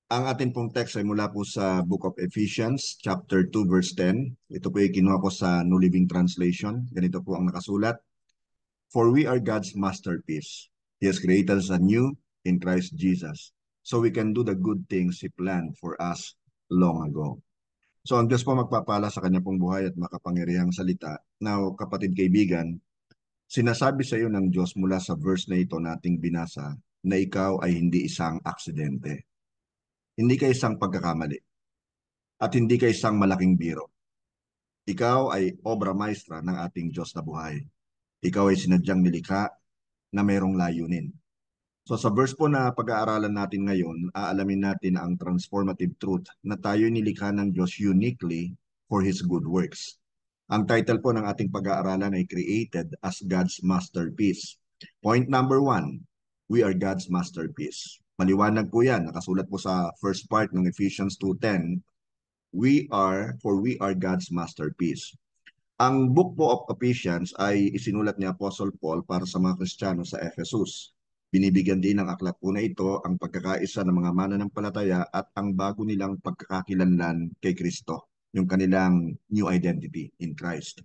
Ang atin pong text ay mula po sa Book of Ephesians, chapter 2, verse 10. Ito po ay kinuha ko sa New Living Translation. Ganito po ang nakasulat. For we are God's masterpiece. He has created us anew in Christ Jesus, so we can do the good things He planned for us long ago. So ang Diyos po magpapala sa kanya pong buhay at makapangyarihang salita. Now, kapatid kaibigan, sinasabi sa iyo ng Diyos mula sa verse na ito nating binasa na ikaw ay hindi isang aksidente. Hindi ka isang pagkakamali at hindi ka isang malaking biro. Ikaw ay obra maestra ng ating Diyos na buhay. Ikaw ay sinadyang nilikha na mayroong layunin. So sa verse po na pag-aaralan natin ngayon, aalamin natin ang transformative truth na tayo nilikha ng Diyos uniquely for His good works. Ang title po ng ating pag-aaralan ay Created as God's Masterpiece. Point number 1, we are God's masterpiece. Maliwanag po yan, nakasulat po sa first part ng Ephesians 2:10, we are God's masterpiece. Ang book po of Ephesians ay isinulat ni Apostle Paul para sa mga Kristiyano sa Ephesus. Binibigyan din ng aklat po na ito ang pagkakaisa ng mga mananampalataya at ang bago nilang pagkakakilanlan kay Kristo, yung kanilang new identity in Christ.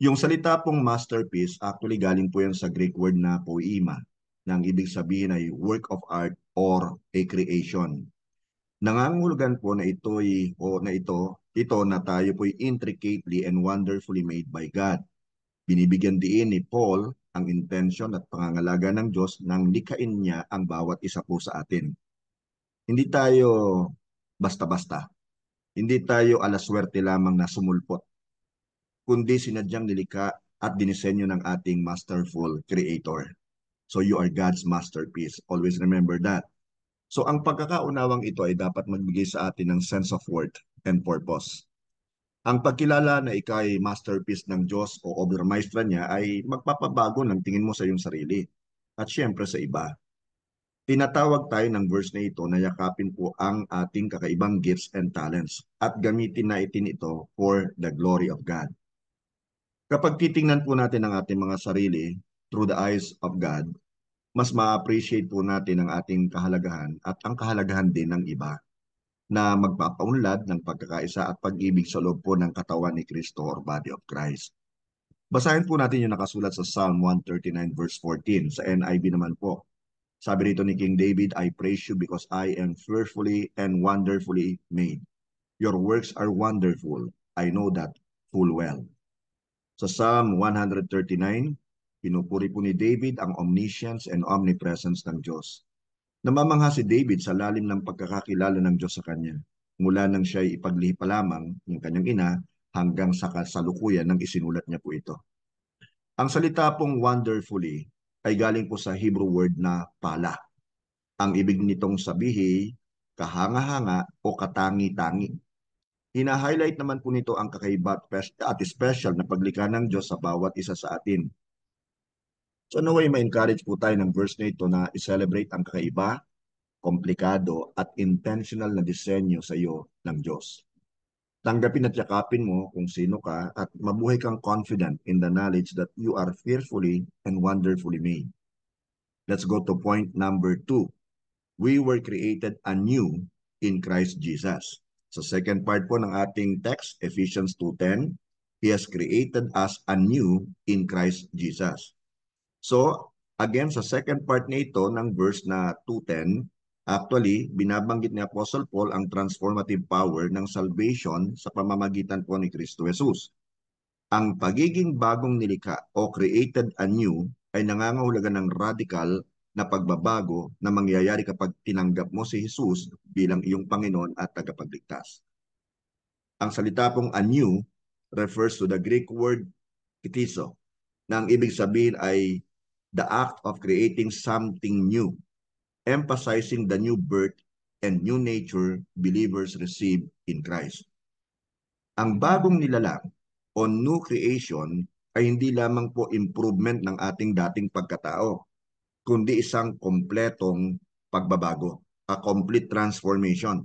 Yung salita pong masterpiece, actually galing po yan sa Greek word na poema, na ang ibig sabihin ay work of art or a creation. Nangangahulugan po na ito na tayo po'y intricately and wonderfully made by God. Binibigyan din ni Paul ang intensyon at pangangalaga ng Diyos nang likhain niya ang bawat isa po sa atin. Hindi tayo basta-basta. Hindi tayo alaswerte lamang na sumulpot, kundi sinadyang nilikha at dinisenyo ng ating masterful creator. So you are God's masterpiece. Always remember that. So ang pagkakaunawang ito ay dapat magbigay sa atin ng sense of worth and purpose. Ang pagkilala na ikaw ay masterpiece ng Diyos o obra maestra niya ay magpapabago ng tingin mo sa iyong sarili at siyempre sa iba. Tinatawag tayo ng verse na ito na yakapin po ang ating kakaibang gifts and talents at gamitin na itin ito for the glory of God. Kapag titingnan po natin ang ating mga sarili through the eyes of God, mas ma-appreciate po natin ang ating kahalagahan at ang kahalagahan din ng iba na magpapaunlad ng pagkakaisa at pag-ibig sa loob po ng katawan ni Kristo or body of Christ. Basahin po natin yung nakasulat sa Psalm 139 verse 14. Sa NIV naman po. Sabi rito ni King David, I praise you because I am fearfully and wonderfully made. Your works are wonderful. I know that full well. Sa Psalm 139, pinupuri po ni David ang omniscience and omnipresence ng Diyos. Namamangha si David sa lalim ng pagkakakilala ng Diyos sa kanya, mula nang siya ay ipaglihi pa lamang ng kanyang ina hanggang sa kasalukuyan ng isinulat niya po ito. Ang salita pong wonderfully ay galing po sa Hebrew word na pala. Ang ibig nitong sabihin, kahanga-hanga o katangi-tangi. Hina-highlight naman po nito ang kakaiba at special na paglikha ng Diyos sa bawat isa sa atin. So naway ma-encourage po tayo ng verse na ito na i-celebrate ang kakaiba, komplikado at intentional na disenyo sa iyo ng Diyos. Tanggapin at yakapin mo kung sino ka at mabuhay kang confident in the knowledge that you are fearfully and wonderfully made. Let's go to point number 2. We were created anew in Christ Jesus. Sa second part po ng ating text, Ephesians 2:10, He has created us anew in Christ Jesus. So, again, sa second part na ito ng verse na 2:10, actually, binabanggit ni Apostle Paul ang transformative power ng salvation sa pamamagitan po ni Kristo Jesus. Ang pagiging bagong nilikha o created anew ay nangangahulugan ng radical na pagbabago na mangyayari kapag tinanggap mo si Jesus bilang iyong Panginoon at tagapagligtas. Ang salita pong anew refers to the Greek word ktizo, na ang ibig sabihin ay the act of creating something new, emphasizing the new birth and new nature believers receive in Christ. Ang bagong nilalang o new creation ay hindi lamang po improvement ng ating dating pagkatao, kundi isang kompletong pagbabago, a complete transformation.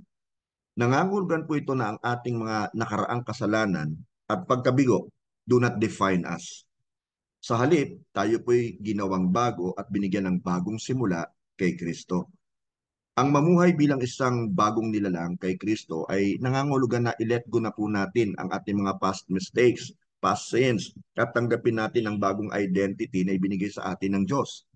Nangangahulugan po ito na ang ating mga nakaraang kasalanan at pagkabigo do not define us. Sa halip, tayo po'y ginawang bago at binigyan ng bagong simula kay Kristo. Ang mamuhay bilang isang bagong nilalang kay Kristo ay nangangahulugan na i-let go na po natin ang ating mga past mistakes, past sins, at tanggapin natin ang bagong identity na ibinigay sa atin ng Diyos.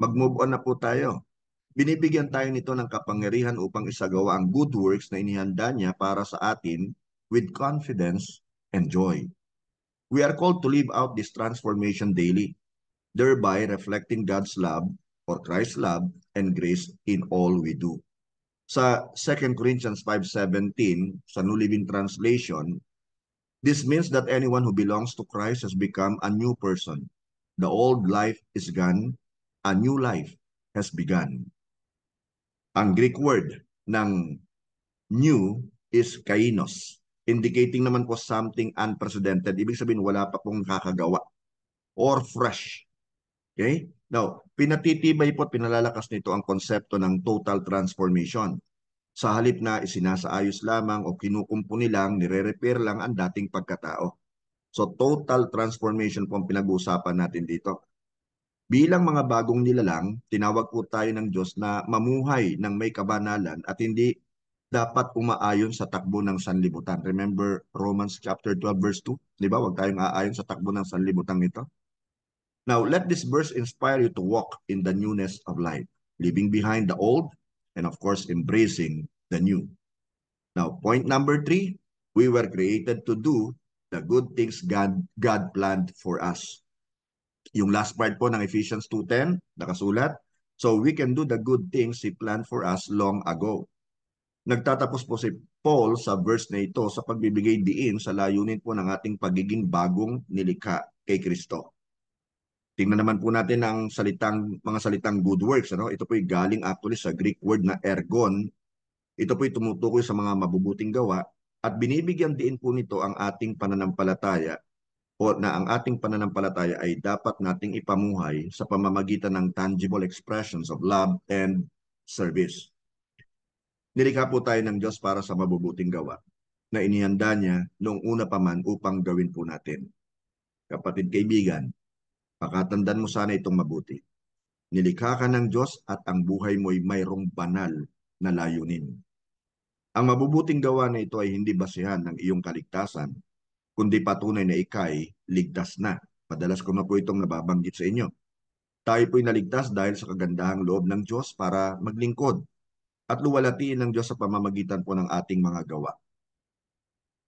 Mag-move on na po tayo. Binibigyan tayo nito ng kapangyarihan upang isagawa ang good works na inihanda niya para sa atin with confidence and joy. We are called to live out this transformation daily, thereby reflecting God's love or Christ's love and grace in all we do. Sa 2 Corinthians 5:17, sa New Living Translation, this means that anyone who belongs to Christ has become a new person. The old life is gone, a new life has begun. Ang Greek word ng new is kainos, indicating naman po something unprecedented. Ibig sabihin wala pa pong kakagawa or fresh. Okay? Now, pinatitibay po at pinalalakas nito ang konsepto ng total transformation. Sa halip na isinasaayos lamang o kinukumpuni lang, nire-repair lang ang dating pagkatao. So total transformation po ang pinag-uusapan natin dito. Bilang mga bagong nilalang, tinawag po tayo ng Diyos na mamuhay ng may kabanalan at hindi dapat umaayon sa takbo ng sanlibutan. Remember Romans chapter 12 verse 2? Di ba? Huwag tayong aayon sa takbo ng sanlibutan nito. Now, let this verse inspire you to walk in the newness of life, leaving behind the old and of course embracing the new. Now, point number 3, we were created to do the good things God planned for us. Yung last part po ng Ephesians 2:10, nakasulat, so we can do the good things He planned for us long ago. Nagtatapos po si Paul sa verse na ito sa pagbibigay diin sa layunin po ng ating pagiging bagong nilikha kay Kristo. Tingnan naman po natin ang mga salitang good works. Ano? Ito po ay galing actually sa Greek word na ergon. Ito po ay tumutukoy sa mga mabubuting gawa at binibigyan din po nito ang ating pananampalataya o na ang ating pananampalataya ay dapat nating ipamuhay sa pamamagitan ng tangible expressions of love and service. Nilikha po tayo ng Diyos para sa mabubuting gawa na inihanda niya noong una pa man upang gawin po natin. Kapatid kaibigan, pakatandaan mo sana itong mabuti. Nilikha ka ng Diyos at ang buhay mo ay mayroong banal na layunin. Ang mabubuting gawa na ito ay hindi basihan ng iyong kaligtasan, kundi patunay na ikay ligtas na. Madalas ko na po itong nababanggit sa inyo. Tayo po'y naligtas dahil sa kagandahang loob ng Diyos para maglingkod at luwalhatiin ng Diyos sa pamamagitan po ng ating mga gawa.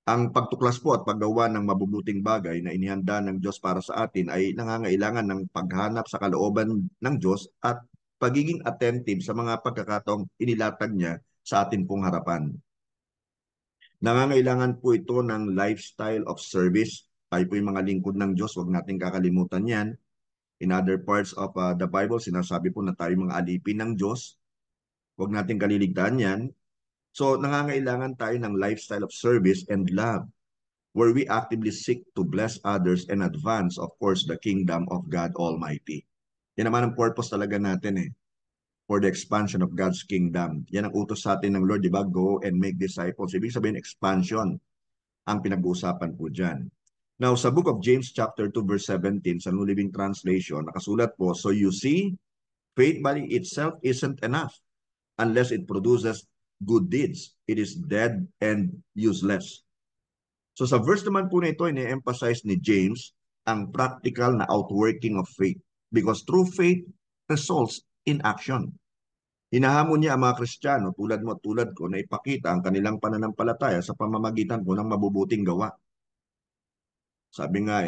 Ang pagtuklas po at paggawa ng mabubuting bagay na inihanda ng Diyos para sa atin ay nangangailangan ng paghanap sa kalooban ng Diyos at pagiging attentive sa mga pagkakataong inilatag niya sa atin pong harapan. Nangangailangan po ito ng lifestyle of service. Tayo po yung mga lingkod ng Diyos, huwag natin kakalimutan yan. In other parts of the Bible, sinasabi po na tayo mga alipin ng Diyos. Huwag natin kaliligtaan yan. So, nangangailangan tayo ng lifestyle of service and love, where we actively seek to bless others and advance, of course, the kingdom of God Almighty. Yan naman ang purpose talaga natin for the expansion of God's kingdom. Yan ang utos sa atin ng Lord, di ba? Go and make disciples. Ibig sabihin, expansion ang pinag-uusapan po dyan. Now, sa book of James chapter 2 verse 17, sa New Living Translation, nakasulat po, so you see, faith by itself isn't enough unless it produces good deeds. It is dead and useless. So sa verse naman po na ito, ini-emphasize ni James ang practical na outworking of faith because true faith results in action. Hinahamon niya ang mga Kristiyano tulad mo at tulad ko na ipakita ang kanilang pananampalataya sa pamamagitan po ng mabubuting gawa. Sabi nga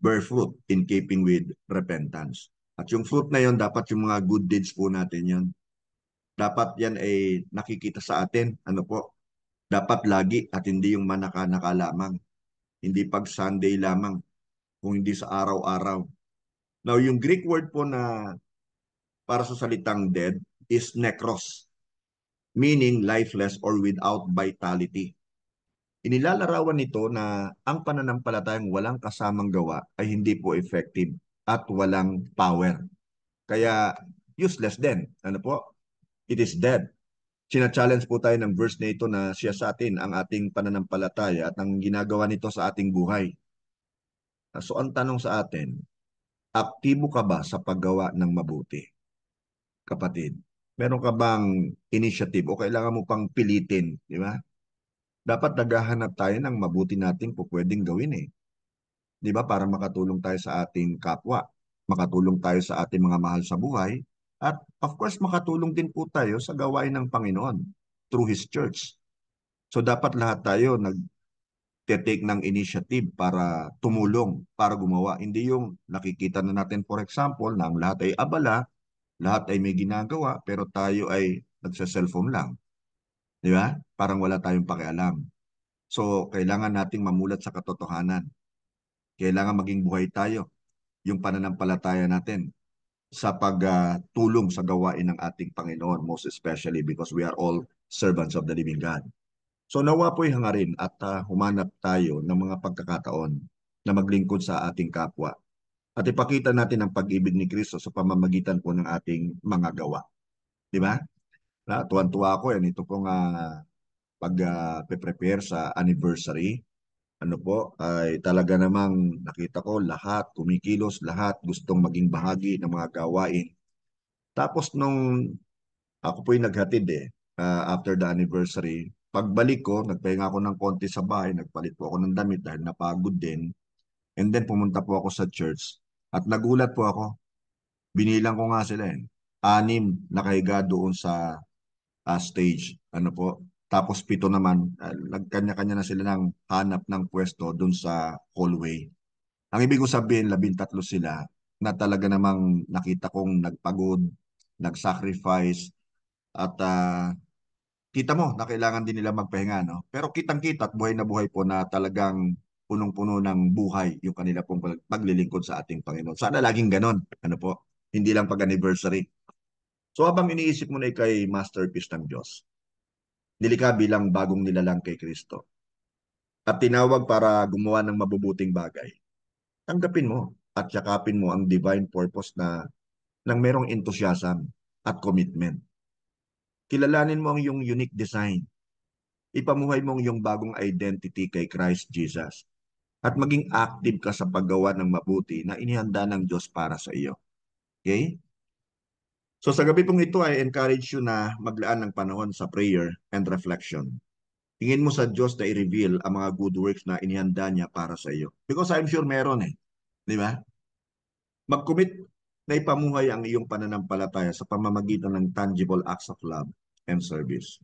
bear fruit in keeping with repentance. At yung fruit na yon dapat yung mga good deeds po natin yon. Dapat yan ay nakikita sa atin. Ano po? Dapat lagi at hindi yung manaka-naka lamang. Hindi pag Sunday lamang. Kung hindi sa araw-araw. Now, yung Greek word po na para sa salitang dead is nekros. Meaning lifeless or without vitality. Inilalarawan nito na ang pananampalatayang walang kasamang gawa ay hindi po effective at walang power. Kaya useless din. Ano po? It is dead. Sina-challenge po tayo ng verse na ito na siya sa atin ang ating pananampalataya at ang ginagawa nito sa ating buhay. So ang tanong sa atin, aktibo ka ba sa paggawa ng mabuti? Kapatid, Meron ka bang initiative o kailangan mo pang pilitin, di ba? Dapat naghahanap tayo ng mabuti nating pwedeng gawin eh. Di ba? Para makatulong tayo sa ating kapwa, makatulong tayo sa ating mga mahal sa buhay, at of course, makatulong din po tayo sa gawain ng Panginoon through His Church. So dapat lahat tayo nag-take ng initiative para tumulong, para gumawa. Hindi yung nakikita na natin, for example, na ang lahat ay abala, lahat ay may ginagawa, pero tayo ay nagsa-cellphone lang. Di ba? Parang wala tayong pakialam. So, kailangan nating mamulat sa katotohanan. Kailangan maging buhay tayo, yung pananampalataya natin sa pagtulong sa gawain ng ating Panginoon, most especially because we are all servants of the living God. So nawa po'y hangarin at humanap tayo ng mga pagkakataon na maglingkod sa ating kapwa at ipakita natin ang pag-ibig ni Kristo sa pamamagitan po ng ating mga gawa. Di ba? Tuwan-tuwa ako yan. Ito pong pag-prepare sa anniversary. Ano po, ay talaga namang nakita ko lahat, kumikilos, lahat gustong maging bahagi ng mga gawain. Tapos nung ako po'y naghatid after the anniversary, pagbalik ko, nagpahinga ako ng konti sa bahay, nagpalit po ako ng damit dahil napagod din. And then pumunta po ako sa church at nagulat po ako. Binilang ko nga sila eh. 6 nakahiga doon sa stage. Ano po? Tapos 7 naman, nagkanya-kanya na sila ng hanap ng pwesto doon sa hallway. Ang ibig ko sabihin, 13 sila na talaga namang nakita kong nagpagod, nag-sacrifice, at kita mo na kailangan din nila magpahinga, no? Pero kitang-kita at buhay na buhay po na talagang punong-puno ng buhay yung kanila pong paglilingkod sa ating Panginoon. Sana laging ganon, ano po? Hindi lang pag-anniversary. So habang iniisip mo na ikay masterpiece ng Diyos, nili ka bilang bagong nilalang kay Kristo at tinawag para gumawa ng mabubuting bagay, tanggapin mo at yakapin mo ang divine purpose na ng merong enthusiasm at commitment. Kilalanin mo ang iyong unique design. Ipamuhay mo ang iyong bagong identity kay Christ Jesus at maging active ka sa paggawa ng mabuti na inihanda ng Diyos para sa iyo. Okay? So sa gabi pong ito, I encourage you na maglaan ng panahon sa prayer and reflection. Tingin mo sa Diyos na i-reveal ang mga good works na inihanda niya para sa iyo. Because I'm sure meron eh. Di ba? Mag-commit na ipamuhay ang iyong pananampalataya sa pamamagitan ng tangible acts of love and service.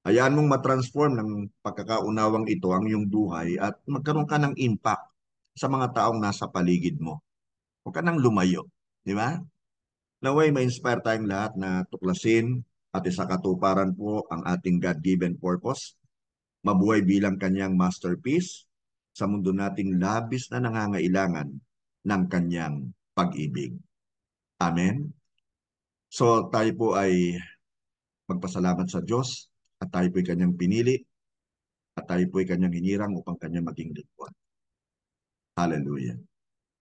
Hayaan mong matransform ng pagkakaunawang ito ang iyong buhay at magkaroon ka ng impact sa mga taong nasa paligid mo. Huwag ka nang lumayo. Di ba? Naway, ma-inspire tayong lahat na tuklasin at isakatuparan po ang ating God-given purpose. Mabuhay bilang kanyang masterpiece sa mundo nating labis na nangangailangan ng kanyang pag-ibig. Amen? So tayo po ay magpasalamat sa Diyos at tayo po ay kanyang pinili at tayo po ay kanyang hinirang upang kanyang maging lingkod. Hallelujah.